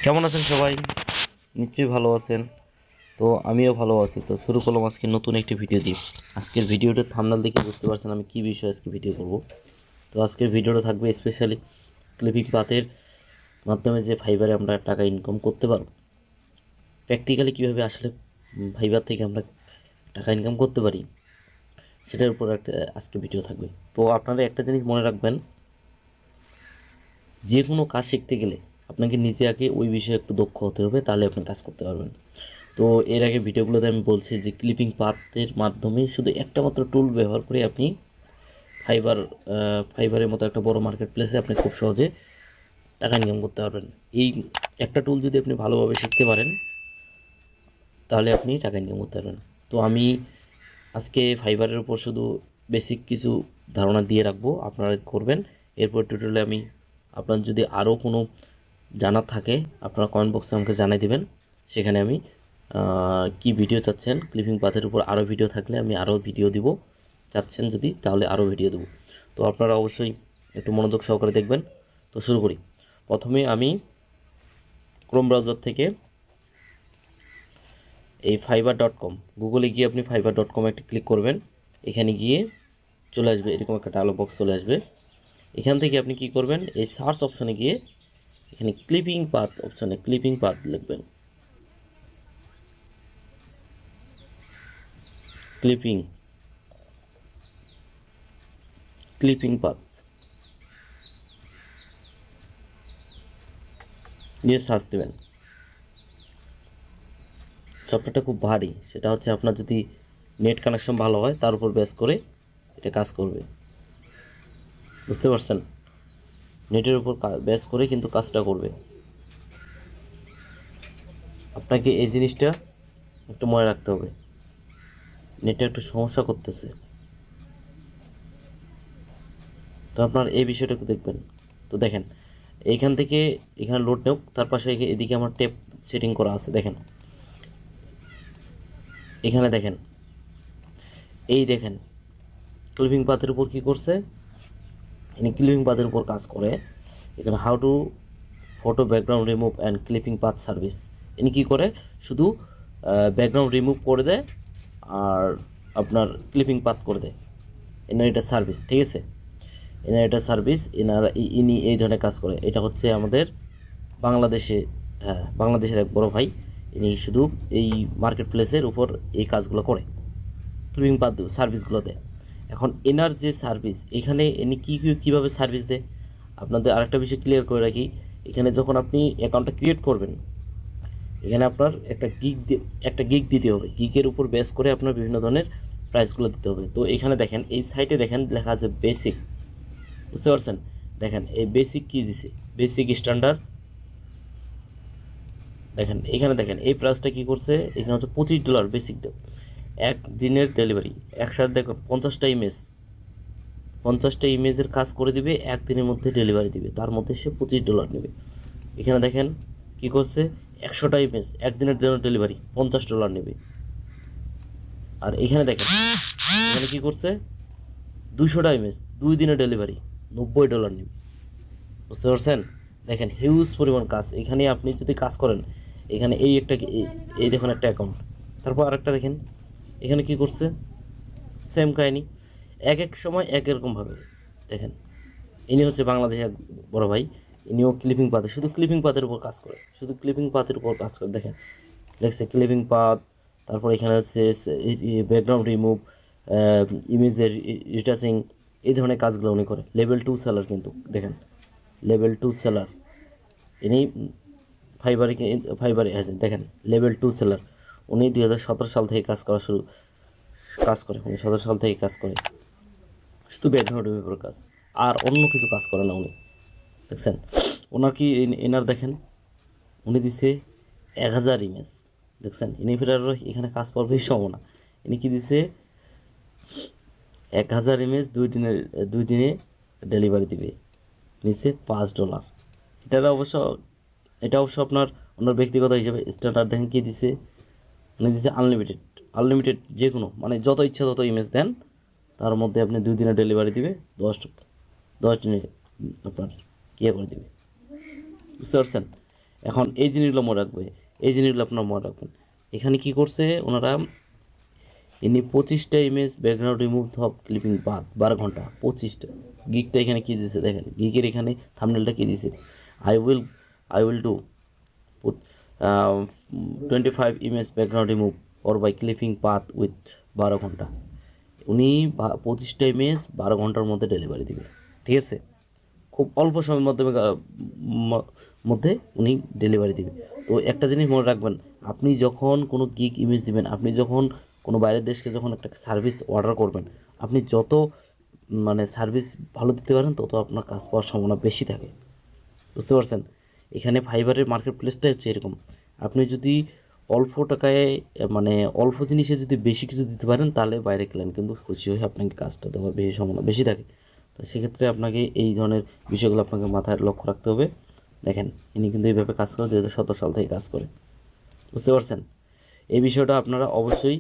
কেমন আছেন সবাই? নিশ্চয়ই ভালো আছেন। তো আমিও ভালো আছি। তো শুরু করলাম আজকে নতুন একটি ভিডিও দিয়ে। আজকের ভিডিওটার থাম্বনেল দেখে বুঝতে পারছেন আমি কী বিষয়ে আজকে ভিডিও করব। তো আজকের ভিডিওটা থাকবে স্পেশালি ক্লিপিং পাতের মাধ্যমে যে ফাইবারে আমরা টাকা ইনকাম করতে পারব, প্র্যাকটিক্যালি কীভাবে আসলে ফাইবার থেকে আমরা টাকা ইনকাম করতে পারি, সেটার উপর একটা আজকে ভিডিও থাকবে। তো আপনারা একটা জিনিস মনে রাখবেন, যে কোনো কাজ শিখতে গেলে আপনাকে নিজে আগে ওই বিষয়ে একটু দক্ষ হতে হবে, তাহলে আপনি কাজ করতে পারবেন। তো এর আগে ভিডিওগুলোতে আমি বলছি যে ক্লিপিং পাথের মাধ্যমে শুধু একটা মাত্র টুল ব্যবহার করে আপনি ফাইবার ফাইবারের মতো একটা বড় মার্কেট প্লেসে আপনি খুব সহজে টাকা ইনকাম করতে পারবেন। এই একটা টুল যদি আপনি ভালোভাবে শিখতে পারেন, তাহলে আপনি টাকা ইনকাম করতে পারবেন। তো আমি আজকে ফাইবারের উপর শুধু বেসিক কিছু ধারণা দিয়ে রাখবো, আপনারা করবেন। এরপর টিউটোরিয়ালে আমি আপনার যদি আরও কোনো জানার থাকে আপনারা কমেন্ট বক্সে আমাকে জানাই দেবেন। সেখানে আমি কি ভিডিও চাচ্ছেন, ক্লিপিং পাথের উপর আরও ভিডিও থাকলে আমি আরও ভিডিও দিব, চাচ্ছেন যদি তাহলে আরও ভিডিও দেবো। তো আপনারা অবশ্যই একটু মনোযোগ সহকারে দেখবেন। তো শুরু করি। প্রথমে আমি ক্রোম ব্রাউজার থেকে এই fiverr.com গুগলে গিয়ে আপনি fiverr.com একটা ক্লিক করবেন। এখানে গিয়ে চলে আসবে, এরকম একটা ডায়লগ বক্স চলে আসবে। এখান থেকে আপনি কি করবেন, এই সার্চ অপশনে গিয়ে এখানে ক্লিপিং পাথ অপশনে ক্লিপিং পাথ লিখবেন। ক্লিপিং ক্লিপিং পাথ দিয়ে সার্চ দেবেন। সফটওয়্যারটা খুব ভারী, সেটা হচ্ছে আপনার যদি নেট কানেকশন ভালো হয় তার উপর বেস করে এটা কাজ করবে, বুঝতে পারছেন? নেটের উপর বেস করে কিন্তু কাজটা করবে। আপনাকে এই জিনিসটা একটু মনে রাখতে হবে। নেটে একটু সমস্যা করতেছে, তো আপনার এই বিষয়টা একটু দেখবেন। তো দেখেন, এইখান থেকে এখানে লোড নেওক, তার পাশে এদিকে আমার টেপ সেটিং করা আছে। দেখেন এখানে দেখেন, এই দেখেন ক্লিপিং পাথের উপর কি করছে, ইনি ক্লিপিং পাথের উপর কাজ করে। এখানে how to photo background remove and clipping path service. ইনি কী করে, শুধু ব্যাকগ্রাউন্ড রিমুভ করে দেয় আর আপনার ক্লিপিং পাথ করে দেয়। এনার এটা সার্ভিস, ঠিক আছে? এনার এটা সার্ভিস, ইনি এই ধরনের কাজ করে। এটা হচ্ছে আমাদের বাংলাদেশে, হ্যাঁ বাংলাদেশের এক বড় ভাই। ইনি শুধু এই মার্কেট প্লেসের উপর এই কাজগুলো করে, ক্লিপিং পাথ সার্ভিসগুলো দেয়। এখন এনার যে সার্ভিস, এখানে ইনি কীভাবে সার্ভিস দেয়, আপনাদের আরেকটা বিষয় ক্লিয়ার করে রাখি। এখানে যখন আপনি অ্যাকাউন্টটা ক্রিয়েট করবেন, এখানে আপনার একটা গিগ দিতে হবে। গিগের উপর বেস করে আপনার বিভিন্ন ধরনের প্রাইসগুলো দিতে হবে। তো এখানে দেখেন, এই সাইটে দেখেন লেখা আছে বেসিক, বুঝতে পারছেন? দেখেন এই বেসিক কী দিছে, বেসিক স্ট্যান্ডার্ড। দেখেন এখানে দেখেন এই প্রাইসটা কী করছে, এখানে হচ্ছে $25 বেসিক এক দিনের ডেলিভারি। একসাথে দেখো 50টা ইমেজের কাজ করে দিবে, একদিনের মধ্যে ডেলিভারি দিবে, তার মধ্যে সে $25 নেবে। এখানে দেখেন কি করছে, 100টা ইমেজ একদিনের জন্য ডেলিভারি, $50 নেবে। আর এখানে দেখেন এখানে কি করছে, 200টা ইমেজ 2 দিনের ডেলিভারি, $90 নেবে, বুঝতে পারছেন? দেখেন হিউজ পরিমাণ কাজ। এখানে আপনি যদি কাজ করেন, এখানে এই দেখুন একটা অ্যাকাউন্ট, তারপর আরেকটা দেখেন এখানে কি করছে, সেম কাহিনি, এক এক সময় এক এরকমভাবে। দেখেন ইনি হচ্ছে বাংলাদেশের এক বড় ভাই, ইনিও ক্লিপিং পাতে, শুধু ক্লিপিং পাতের উপর কাজ করে, শুধু ক্লিপিং পাতের উপর কাজ করে। দেখেন দেখছে ক্লিপিং পাত, তারপর এখানে হচ্ছে ব্যাকগ্রাউন্ড রিমুভ, ইমেজের রিটাচিং, এই ধরনের কাজগুলো উনি করে। লেভেল 2 সেলার কিন্তু, দেখেন লেভেল 2 সেলার ইনি ফাইবারে আছে। দেখেন লেভেল 2 সেলার, উনি 2017 সাল থেকে কাজ করে, উনি 17 সাল থেকে কাজ করে, শুধু ব্যাকগ্রাউন্ড রিমুভের কাজ, আর অন্য কিছু কাজ করে না উনি। দেখছেন ওনার কি, এনার দেখেন উনি দিছে 1000 ইমেজ। দেখছেন ইনি ফেরার এখানে কাজ পাওয়ার সম্ভাবনা। ইনি কি দিছে, 1000 ইমেজ 2 দিনে ডেলিভারি দিবে, নিচে $5। এটা অবশ্য আপনার ওনার ব্যক্তিগত হিসেবে স্ট্যান্ডার্ড। দেখেন কি দিছে, উনি দিছে আনলিমিটেড যে কোনো, মানে যত ইচ্ছা তত ইমেজ দেন, তার মধ্যে আপনি 2 দিনে ডেলিভারি দিবে, 10 দিনে আপনার করে দিবে, বুঝতে পারছেন? এখন এই জিনিসগুলো মনে রাখবে, এই জিনিসগুলো আপনার মনে রাখবেন। এখানে কি করছে ওনারা, ইনি 25টা ইমেজ ব্যাকগ্রাউন্ড রিমুভ সব ক্লিপিং বাদ 12 ঘন্টা 25টা। গিকটা এখানে কী দিয়েছে দেখেন, গিকের এখানে থাম্বনেলটা কী দিয়েছে, I will do 25 image background remove or by clipping path with 12 ঘন্টা। উনি 25টা ইমেজ 12 ঘন্টার মধ্যে ডেলিভারি দিবে, ঠিক আছে? খুব অল্প সময়ের মধ্যে উনি ডেলিভারি দিবে। তো একটা জিনিস মনে রাখবেন, আপনি যখন কোনো গিগ ইমেজ দিবেন, আপনি যখন কোনো বাইরের দেশকে যখন একটা সার্ভিস অর্ডার করবেন, আপনি যত মানে সার্ভিস ভালো দিতে পারেন তত আপনার কাজ পাওয়ার সম্ভাবনা বেশি থাকে, বুঝতে পারছেন? এখানে ফাইবারের মার্কেট প্লেসটা হচ্ছে এরকম, আপনি যদি অল্প টাকায় মানে অল্প জিনিসে যদি বেশি কিছু দিতে পারেন তাহলে বাইরে ক্লায়েন্ট কিন্তু খুশি হয়ে আপনাকে কাজটা দেওয়ার বেশি সম্ভাবনা বেশি থাকে। তো সেক্ষেত্রে আপনাকে এই ধরনের বিষয়গুলো আপনাকে মাথায় লক্ষ্য রাখতে হবে। দেখেন ইনি কিন্তু এইভাবে কাজ করে 2017 সাল থেকে কাজ করে, বুঝতে পারছেন? এই বিষয়টা আপনারা অবশ্যই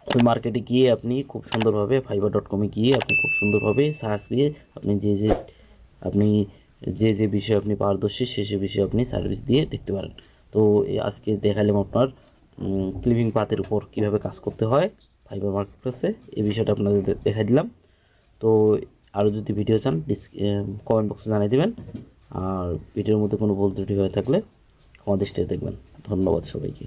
ওই মার্কেটে গিয়ে আপনি খুব সুন্দরভাবে fiverr.com-এ গিয়ে আপনি খুব সুন্দরভাবে সার্চ দিয়ে আপনি আপনি যে বিষয়ে আপনি পারদর্শী সে বিষয়ে আপনি সার্ভিস দিয়ে দেখতে পারেন। তো আজকে দেখালাম আপনার ক্লিপিং পাতের উপর কীভাবে কাজ করতে হয় ফাইবার মার্কেট প্লেসে, এই বিষয়টা আপনাদের দেখাই দিলাম। তো আরও যদি ভিডিও চান কমেন্ট বক্সে জানিয়ে দেবেন, আর ভিডিওর মধ্যে কোনো ভুল ত্রুটি হয়ে থাকলে ক্ষমা দৃষ্টিতে দেখবেন। ধন্যবাদ সবাইকে।